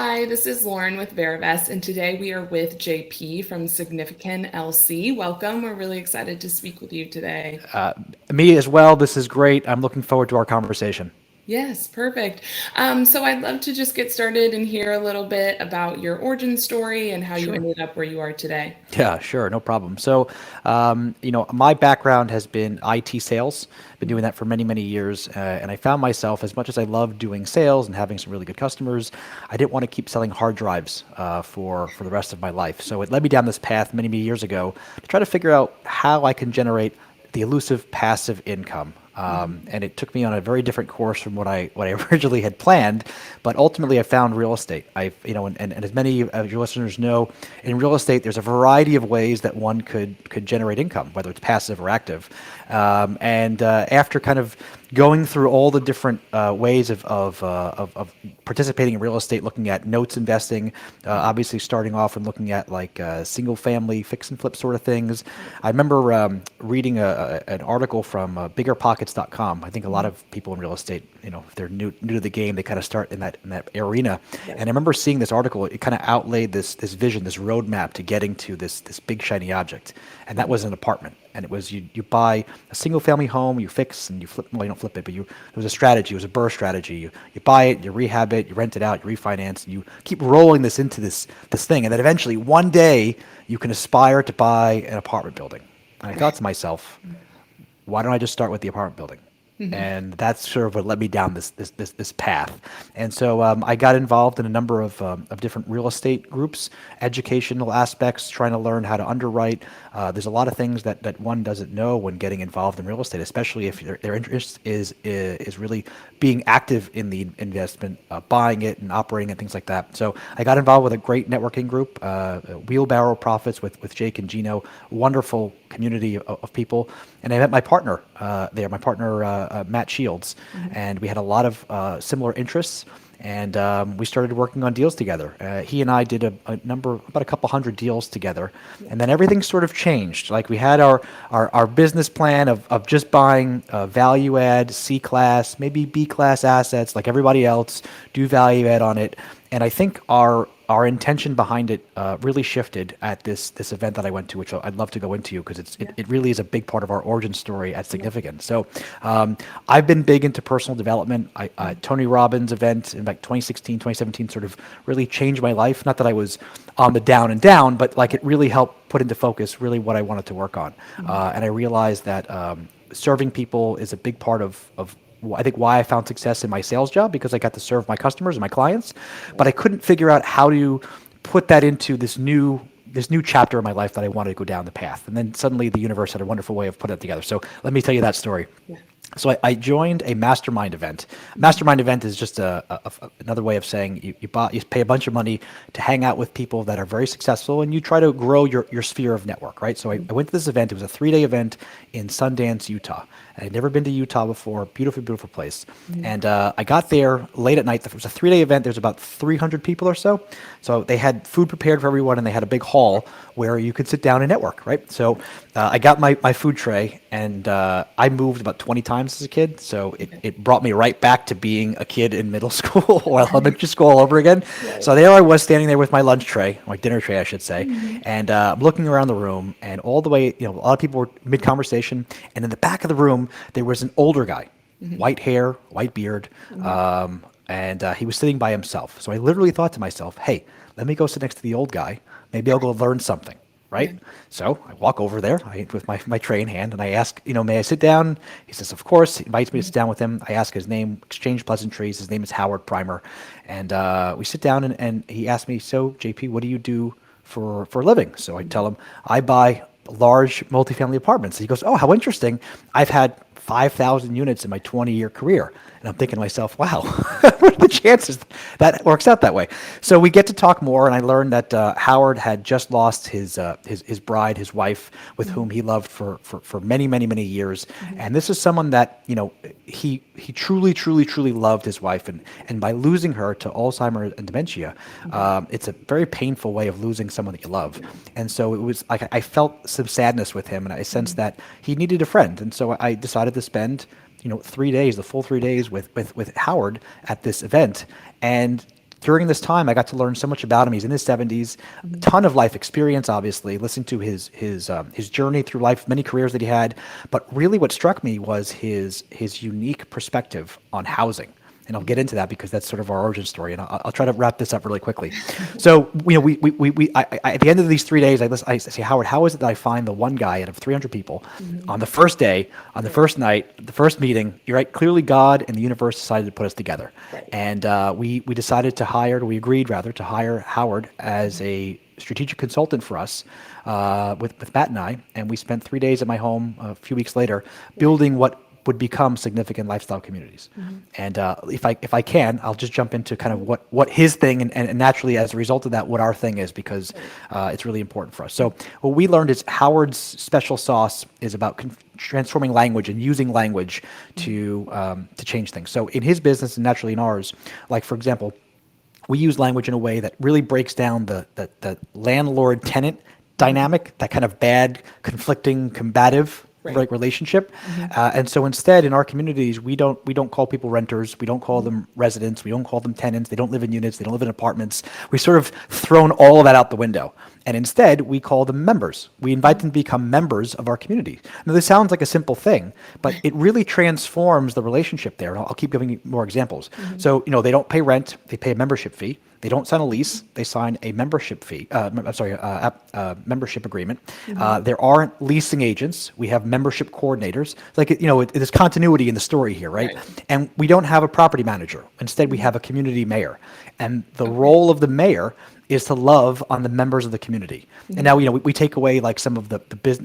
Hi, this is Lauren with Verivest, and today we are with JP from Significant LC. Welcome. We're really excited to speak with you today. Me as well. This is great. I'm looking forward to our conversation. Yes, perfect. So I'd love to just get started and hear a little bit about your origin story and how you Sure. ended up where you are today. Yeah, sure. No problem. So, my background has been IT sales. Been doing that for many, many years. And I found myself, as much as I love doing sales and having some really good customers, I didn't want to keep selling hard drives for the rest of my life. So it led me down this path many, many years ago to try to figure out how I can generate the elusive passive income. And it took me on a very different course from what I originally had planned, but ultimately I found real estate. And as many of your listeners know, in real estate there's a variety of ways that one could generate income, whether it's passive or active. And after kind of going through all the different ways of participating in real estate, looking at notes investing, obviously starting off and looking at like single family fix and flip sort of things. I remember reading an article from biggerpockets.com. I think a lot of people in real estate, if they're new to the game, they kind of start in that arena. Yes. And I remember seeing this article. It kind of outlaid this vision, this roadmap to getting to this big shiny object, and that was an apartment. And it was you buy a single family home, you fix and you flip. Well, you don't flip it, but it was a strategy. It was a burr strategy. You buy it, you rehab it, you rent it out, you refinance, and you keep rolling this into this thing. And then eventually, one day, you can aspire to buy an apartment building. And I thought to myself, why don't I just start with the apartment building? And that's sort of what led me down this path. And so I got involved in a number of different real estate groups, educational aspects, trying to learn how to underwrite. There's a lot of things that one doesn't know when getting involved in real estate, especially if their interest is really being active in the investment, buying it and operating and things like that. So I got involved with a great networking group, Wheelbarrow Profits with Jake and Gino, wonderful community of people. And I met my partner there, my partner Matt Shields, and we had a lot of similar interests. And we started working on deals together. He and I did about a couple hundred deals together, and then everything sort of changed. Like we had our business plan of just buying value add C class, maybe B class assets, like everybody else, do value add on it. And I think our intention behind it really shifted at this event that I went to, which I'd love to go into because it really is a big part of our origin story at Significant. So I've been big into personal development. Tony Robbins' event in like 2016, 2017 sort of really changed my life. Not that I was on the down and down, but like it really helped put into focus really what I wanted to work on. And I realized that serving people is a big part of I think why I found success in my sales job, because I got to serve my customers and my clients, but I couldn't figure out how to put that into this new chapter of my life that I wanted to go down the path. And then suddenly the universe had a wonderful way of putting it together. So let me tell you that story. Yeah. So I joined a mastermind event. Mastermind event is just another way of saying you pay a bunch of money to hang out with people that are very successful, and you try to grow your sphere of network, right? So I went to this event. It was a 3-day event in Sundance, Utah. I'd never been to Utah before. Beautiful, beautiful place. And I got there late at night. It was a 3-day event. There's about 300 people or so. So they had food prepared for everyone, and they had a big hall where you could sit down and network, right? So I got my food tray, and I moved about 20 times as a kid. So it brought me right back to being a kid in middle school or elementary school all over again. So there I was standing there with my lunch tray, my dinner tray, I should say, and I'm looking around the room, and all the way, a lot of people were mid-conversation, and in the back of the room, there was an older guy, white hair, white beard, and he was sitting by himself. So I literally thought to myself, hey, let me go sit next to the old guy. Maybe I'll go learn something, right? Yeah. So I walk over there with my tray in hand, and I ask, may I sit down? He says, of course. He invites me to sit down with him. I ask his name, exchange pleasantries. His name is Howard Primer. And we sit down, and he asked me, so, JP, what do you do for a living? So I tell him, I buy large multifamily apartments. He goes, oh, how interesting. I've had 5,000 units in my 20-year career. And I'm thinking to myself, wow, what are the chances that works out that way? So we get to talk more, and I learned that Howard had just lost his bride, his wife, with whom he loved for many, many, many years. And this is someone that, he truly, truly, truly loved his wife. And by losing her to Alzheimer's and dementia, it's a very painful way of losing someone that you love. And so it was like I felt some sadness with him, and I sensed that he needed a friend. And so I decided to spend 3 days, the full 3 days with Howard at this event. And during this time, I got to learn so much about him. He's in his 70s, a ton of life experience, obviously, listening to his journey through life, many careers that he had. But really what struck me was his unique perspective on housing. And I'll get into that because that's sort of our origin story. And I'll try to wrap this up really quickly. So, at the end of these 3 days, I say, Howard, how is it that I find the one guy out of 300 people on the first day, on the first night, the first meeting, you're right, clearly God and the universe decided to put us together. Right. And we decided to hire, we agreed rather, to hire Howard as a strategic consultant for us with Matt and we spent 3 days at my home a few weeks later building what would become significant lifestyle communities. And if I can, I'll just jump into kind of what his thing and naturally as a result of that, what our thing is, because it's really important for us. So what we learned is Howard's special sauce is about transforming language and using language to change things. So in his business and naturally in ours, like for example, we use language in a way that really breaks down the landlord-tenant dynamic, that kind of bad, conflicting, combative Right. relationship. And so instead in our communities, we don't call people renters. We don't call them residents. We don't call them tenants. They don't live in units. They don't live in apartments. We sort of thrown all of that out the window. And instead we call them members. We invite them to become members of our community. Now this sounds like a simple thing, but it really transforms the relationship there. And I'll keep giving you more examples. So, they don't pay rent. They pay a membership fee. They don't sign a lease. They sign a membership fee. Membership agreement. There aren't leasing agents. We have membership coordinators. There's continuity in the story here, right? And we don't have a property manager. Instead, we have a community mayor. And the role of the mayor is to love on the members of the community. And now, we take away like some of the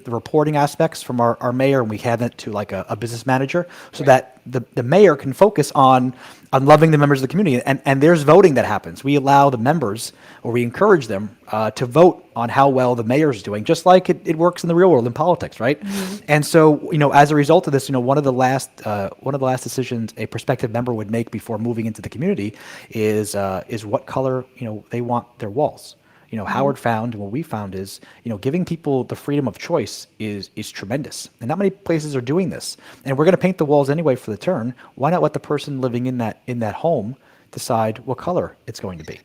reporting aspects from our mayor and we hand it to like a business manager so that the mayor can focus on loving the members of the community. And there's voting that happens. We allow the members or we encourage them to vote on how well the mayor is doing, just like it works in the real world in politics, right? And so, as a result of this, one of the last decisions a prospective member would make before moving into the community is what color, they want their walls. Howard found, and what we found is, giving people the freedom of choice is tremendous. And not many places are doing this. And we're going to paint the walls anyway for the turn. Why not let the person living in that home decide what color it's going to be?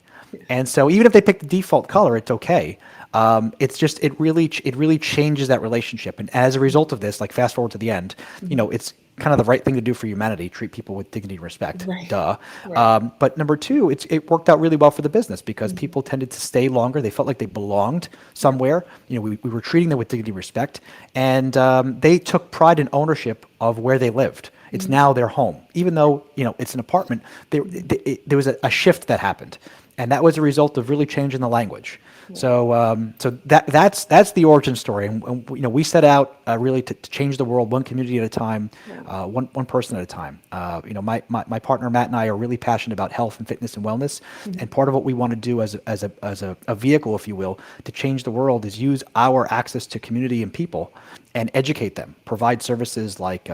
And so even if they pick the default color, it's okay. It really changes that relationship. And as a result of this, like fast forward to the end, it's kind of the right thing to do for humanity, treat people with dignity and respect. Right. Duh. Right. But number two, it worked out really well for the business because people tended to stay longer. They felt like they belonged somewhere. We were treating them with dignity and respect. And they took pride and ownership of where they lived. It's now their home. Even though, it's an apartment, there was a shift that happened. And that was a result of really changing the language. So that's the origin story, and we set out really to change the world one community at a time, one person at a time. My partner Matt and I are really passionate about health and fitness and wellness, and part of what we want to do as a vehicle, if you will, to change the world is use our access to community and people and educate them, provide services like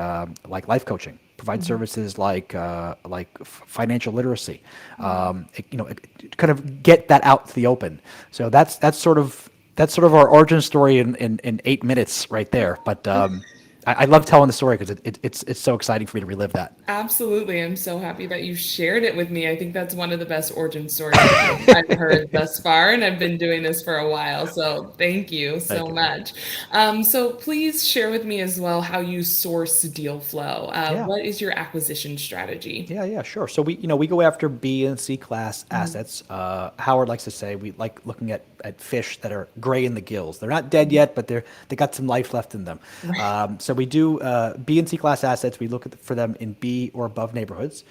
life coaching. Provide services like financial literacy, kind of get that out to the open. So that's sort of our origin story in 8 minutes right there. But I love telling the story because it's so exciting for me to relive that. Absolutely. I'm so happy that you shared it with me. I think that's one of the best origin stories I've heard thus far, and I've been doing this for a while. So thank you so much. So please share with me as well how you source deal flow. What is your acquisition strategy? Yeah, sure. So we go after B and C class assets. Howard likes to say we like looking at fish that are gray in the gills. They're not dead yet, but they got some life left in them. So we do B and C class assets. We look for them in B or above neighborhoods.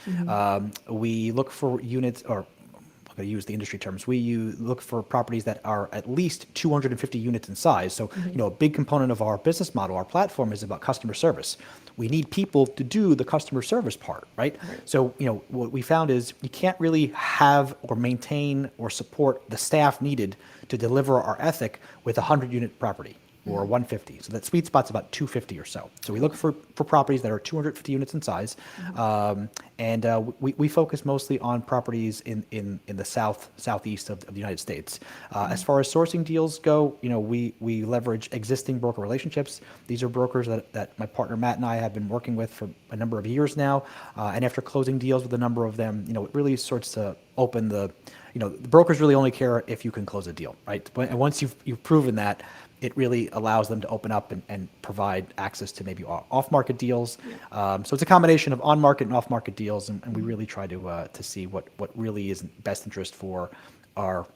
We look for units, or I'm going to use the industry terms. We look for properties that are at least 250 units in size. So a big component of our business model, our platform, is about customer service. We need people to do the customer service part, right? So what we found is you can't really have or maintain or support the staff needed to deliver our ethic with a 100-unit property. or 150. So that sweet spot's about 250 or so. So we look for properties that are 250 units in size. We focus mostly on properties in the southeast of the United States. As far as sourcing deals go, we leverage existing broker relationships. These are brokers that my partner Matt and I have been working with for a number of years now. And after closing deals with a number of them, it really starts to open the brokers really only care if you can close a deal, right? And once you've proven that, it really allows them to open up and provide access to maybe off-market deals. So it's a combination of on-market and off-market deals, and we really try to see what really is in best interest for our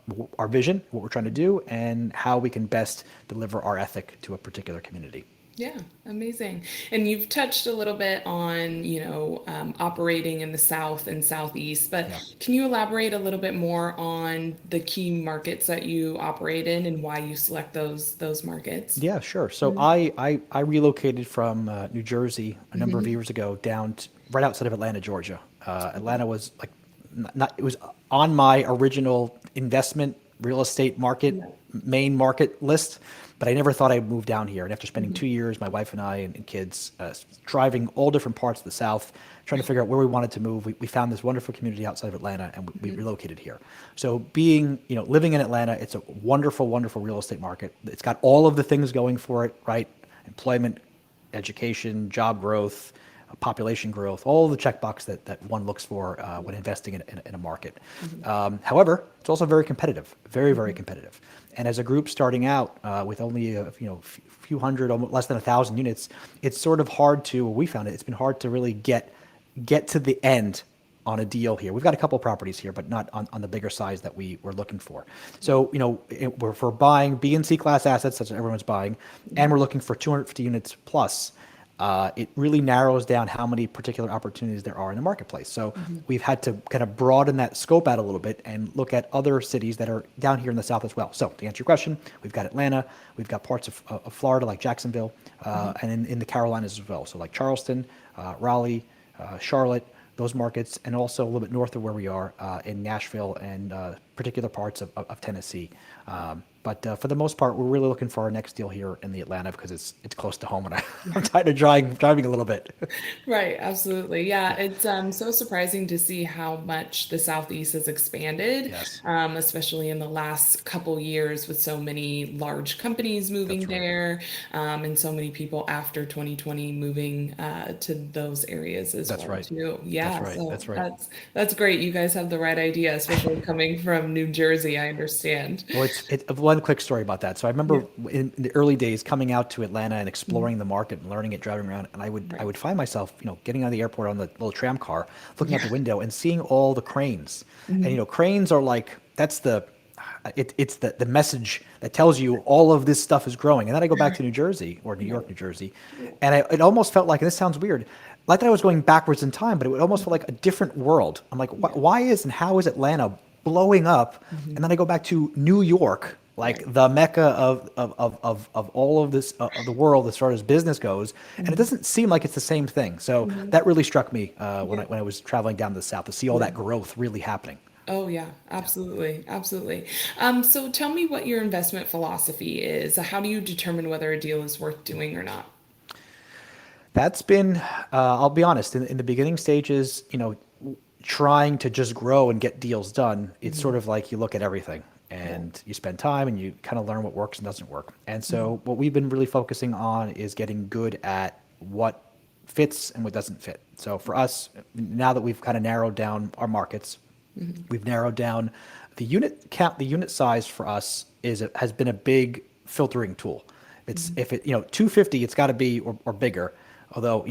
vision, what we're trying to do, and how we can best deliver our ethic to a particular community. Yeah, amazing. And you've touched a little bit on, operating in the South and Southeast, but Yeah. can you elaborate a little bit more on the key markets that you operate in and why you select those markets? Yeah, sure. So I relocated from New Jersey a number of years ago down right outside of Atlanta, Georgia. Atlanta was like not it was on my original investment real estate market Yeah. main market list, but I never thought I'd move down here. And after spending 2 years, my wife and I and kids driving all different parts of the South, trying to figure out where we wanted to move, we found this wonderful community outside of Atlanta, and we relocated here. So living in Atlanta, it's a wonderful, wonderful real estate market. It's got all of the things going for it, right? Employment, education, job growth, population growth, all the checkbox that one looks for when investing in a market. However, it's also very competitive, very, very competitive. And as a group starting out with only a few hundred, almost less than 1,000 units, it's sort of hard to. We found it's been hard to really get to the end on a deal here. We've got a couple properties here, but not on the bigger size that we were looking for. So, we're for buying B and C class assets, that's what everyone's buying, and we're looking for 250 units plus. It really narrows down how many particular opportunities there are in the marketplace. So we've had to kind of broaden that scope out a little bit and look at other cities that are down here in the South as well. So to answer your question, we've got Atlanta, we've got parts of Florida like Jacksonville, and in the Carolinas as well. So like Charleston, Raleigh, Charlotte, those markets, and also a little bit north of where we are in Nashville and particular parts of Tennessee. But for the most part, we're really looking for our next deal here in the Atlanta because it's close to home, and I'm tired of driving a little bit. Right, absolutely. Yeah, it's so surprising to see how much the Southeast has expanded, Yes, especially in the last couple years with so many large companies moving that's right. there, and so many people after 2020 moving to those areas as That's well right. too. That's Yeah, right. so That's right. that's great. You guys have the right idea, especially coming from New Jersey, I understand. Well, one quick story about that. So I Yeah. remember in the early days coming out to Atlanta and Mhm. exploring the market and learning it, driving around, and I Right. would find myself, getting out of the airport on the little tram car, looking out the Yeah. window and seeing all the cranes. And Mhm. cranes are like that's it's the message that tells you all of this stuff is growing. And then I go back to New Jersey or New York, Right. New Jersey, Yeah. and it almost felt like, and this sounds weird, like that I was going backwards in time, but it would almost feel like a different world. I'm like, Yeah. why is and how is Atlanta blowing up? And Mhm. then I go back to New York, like Right. the mecca of all of this of the world as far as business goes, and it Mhm. doesn't seem like it's the same thing. So Mhm. that really struck me when Yeah. I was traveling down to the south to see all Yeah. that growth really happening. Oh yeah, Yeah. absolutely, absolutely. So tell me what your investment philosophy is. How do you determine whether a deal is worth doing or not? That's been, I'll be honest, in the beginning stages, trying to just grow and get deals done, it's Mhm. sort of like you look at everything Right. and you spend time and you kind of learn what works and doesn't work. And Mhm. so what we've been really focusing on is getting good at what fits and what doesn't fit. So for us, now that we've kind of narrowed down our markets, Mhm. we've narrowed down the unit count. The unit size for us has been a big filtering tool. It's Mhm. if it 250, it's got to be or bigger. Although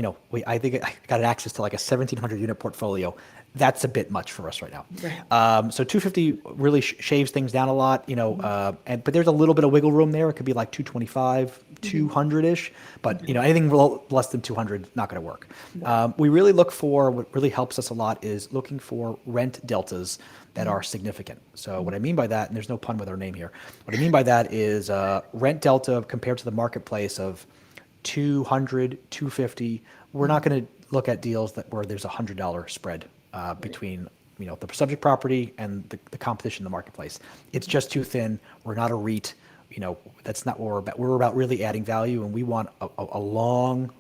I think I got access to like a 1,700 unit portfolio. That's a bit much for us right now. Right. So 250 really shaves things down a lot, Mhm. but there's a little bit of wiggle room there. It could be like 225, Mhm. 200-ish, but Okay. anything less than 200 not going to work. Right. We really look for what really helps us a lot is looking for rent deltas that Mhm. are significant. So what Mhm. I mean by that, and there's no pun with our name here, what I mean by that is rent delta compared to the marketplace of 200, 250. We're not Mhm. going to look at deals where there's $100 spread Right. between the subject property and the competition in the marketplace. It's just too thin. We're not a REIT. that's not what we're about. We're about really adding value, and we want a long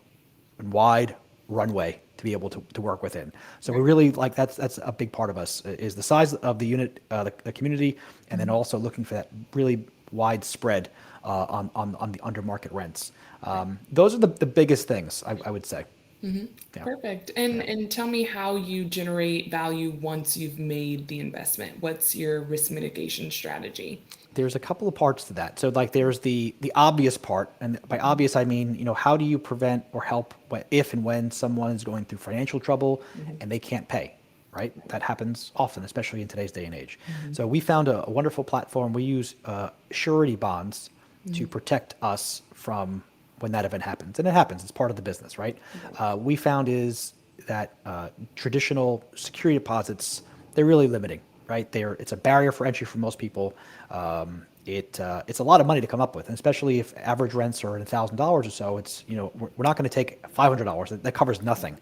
and wide runway to be able to work within. So we really like that's a big part of us is the size of the unit, the community, and then also looking for that really wide spread on the under market rents. Those are the biggest things I would say. Yeah. Perfect. Yeah. And tell me how you generate value once you've made the investment. What's your risk mitigation strategy? There's a couple of parts to that. So like there's the obvious part, and by obvious I mean, how do you prevent or help if and when someone is going through financial trouble and they can't pay, right? That happens often, especially in today's day and age. So we found a wonderful platform. We use surety bonds to protect us from when that event happens, and it happens. It's part of the business, right? We found is that traditional security deposits, they're really limiting, right? It's a barrier for entry for most people. It's a lot of money to come up with, and especially if average rents are $1,000 or so. It's we're not going to take $500. That covers nothing.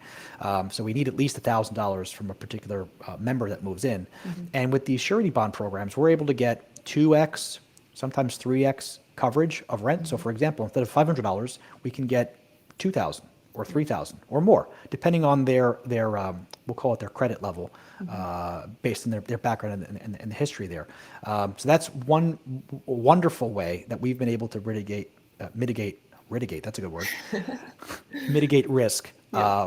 So we need at least $1,000 from a particular member that moves in. And with these surety bond programs, we're able to get 2x, sometimes 3x coverage of rent. So for example, instead of $500, we can get 2,000 or 3,000 or more, depending on their we'll call it their credit level, based on their background and the history there. So that's one wonderful way that we've been able to mitigate, that's a good word, mitigate risk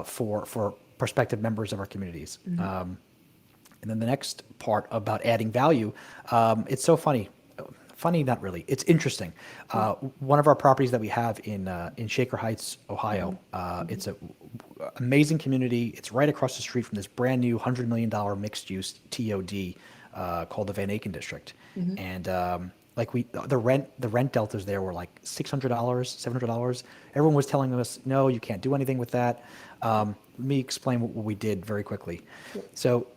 for prospective members of our communities. And then the next part about adding value, it's so funny. Funny, not really. It's interesting. One of our properties that we have in Shaker Heights, Ohio, it's an amazing community. It's right across the street from this brand new $100 million mixed use TOD called the Van Aken District. And the rent deltas there were like $600, $700. Everyone was telling us, no, you can't do anything with that. Let me explain what we did very quickly. So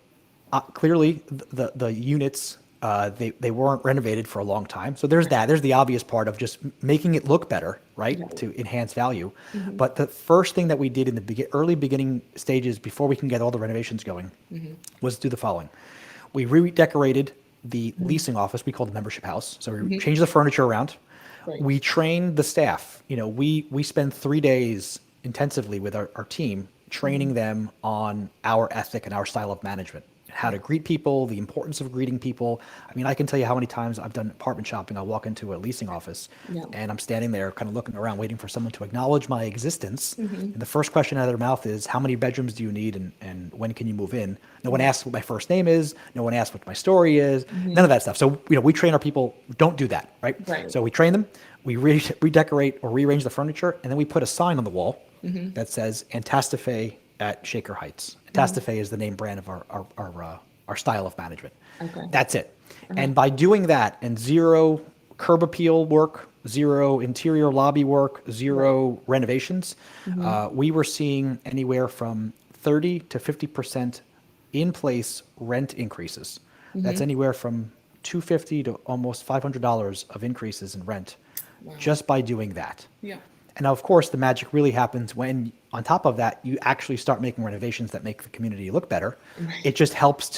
clearly the units, they weren't renovated for a long time. So there's that. There's the obvious part of just making it look better, right? To enhance value. But the first thing that we did in the early beginning stages before we can get all the renovations going was do the following. We redecorated the leasing office. We called the membership house. So we changed the furniture around. Right. We trained the staff. We spend 3 days intensively with our team training them on our ethic and our style of management. How to greet people, the importance of greeting people. I mean, I can tell you how many times I've done apartment shopping. I'll walk into a leasing office and I'm standing there kind of looking around, waiting for someone to acknowledge my existence. And the first question out of their mouth is, how many bedrooms do you need and when can you move in? No one asks what my first name is. No one asks what my story is. None of that stuff. So, we train our people, don't do that, right? So we train them, we redecorate or rearrange the furniture, and then we put a sign on the wall that says Antastafe at Shaker Heights. Antastafe is the name brand of our style of management. That's it. And by doing that and zero curb appeal work, zero interior lobby work, zero renovations, we were seeing anywhere from 30 to 50% in place rent increases. That's anywhere from $250 to almost $500 of increases in rent just by doing that. And now, of course, the magic really happens when, on top of that, you actually start making renovations that make the community look better. It just helps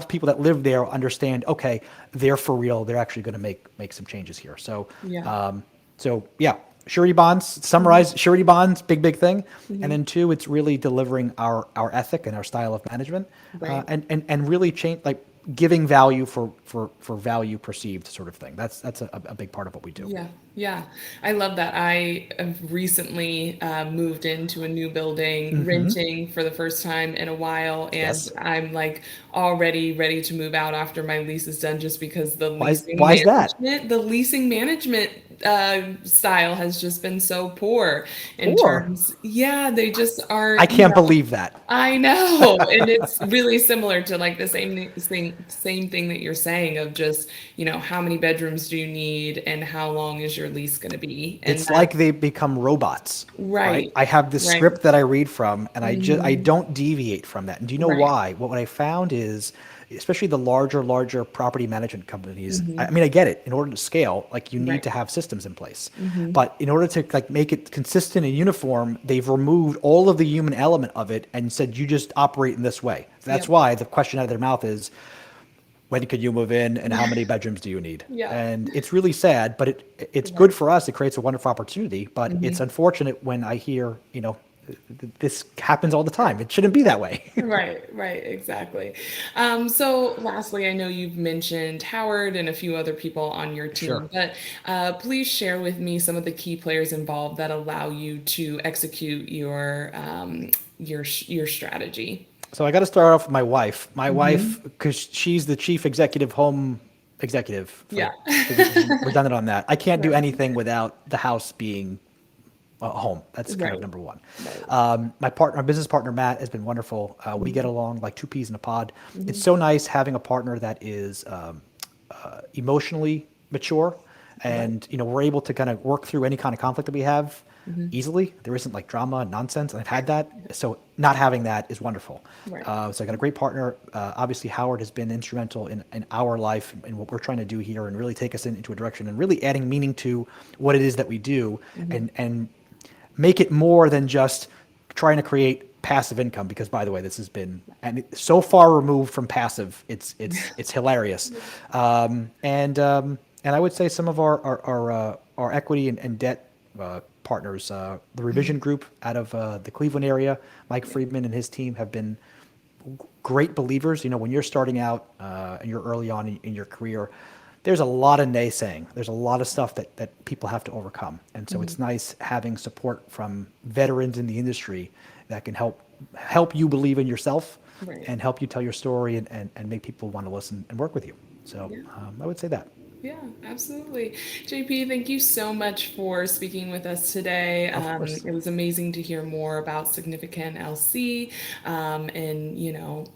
people that live there understand, okay, they're for real. They're actually going to make some changes here. So, surety bonds. Summarize surety bonds, big thing. And then 2, it's really delivering our ethic and our style of management, and really change giving value for value perceived sort of thing. That's a big part of what we do. Yeah. I love that. I have recently moved into a new building, renting for the first time in a while, and I'm already ready to move out after my lease is done, just because Why is that? the leasing management style has just been so poor in terms. They just aren't. I can't believe that. I know, and it's really similar to the same thing that you're saying of just how many bedrooms do you need and how long is your lease going to be? And it's like they become robots, right? I have this script that I read from, and I don't deviate from that. And do you know why? What I found is, especially the larger property management companies. I mean, I get it. In order to scale, you need to have systems in place. But in order to make it consistent and uniform, they've removed all of the human element of it and said, you just operate in this way. That's why the question out of their mouth is, when could you move in and how many bedrooms do you need? Yeah. And it's really sad, but it's good Right. for us. It creates a wonderful opportunity, but it's Mhm. unfortunate when I hear, this happens all the time. It shouldn't be that way. Right, right, exactly. So lastly, I know you've mentioned Howard and a few other people on your Sure. team, but please share with me some of the key players involved that allow you to execute your strategy. So I got to start off with my wife. My wife, Hmm. because she's the chief executive home executive, Yeah. to get redundant on that. I can't do Right, anything without the house being home. That's kind of right, number one. right. My business partner Matt has been wonderful. We get Hmm. along like two peas in a pod. It's Hmm. so nice having a partner that is emotionally mature, Right. and we're able to kind of work through any kind of conflict that we have Hmm. easily. There isn't like drama and nonsense, and I've had that. So not having that is wonderful. Right. So I got a great partner. Obviously, Howard has been instrumental in our life and what we're trying to do here, and really take us into a direction and really adding meaning to what it is that we do, Hmm. and make it more than just trying to create passive income. Because by the way, this has been and so far removed from passive, it's hilarious. And I would say some of our equity and debt partners, the revision group out of the Cleveland area, Mike Friedman and his team have been great believers. When you're starting out and you're early on in your career, there's a lot of naysaying. There's a lot of stuff that people have to overcome. And so Hmm. it's nice having support from veterans in the industry that can help you believe in yourself Right. and help you tell your story, and make people want to listen and work with you. So Yeah. I would say that. Yeah, absolutely. JP, thank you so much for speaking with us today. Of course. It was amazing to hear more about Significant LC, and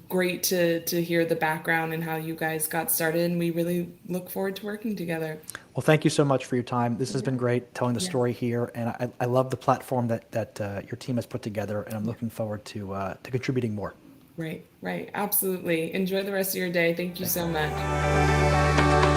great to hear the background and how you guys got started. And we really look forward to working together. Well, thank you so much for your time. This has Yeah, been great telling the yeah, story here, and I love the platform that your team has put together, and I'm yeah. looking forward to contributing more. Right, right. Absolutely. Enjoy the rest of your day. Thank you Thank you. so much.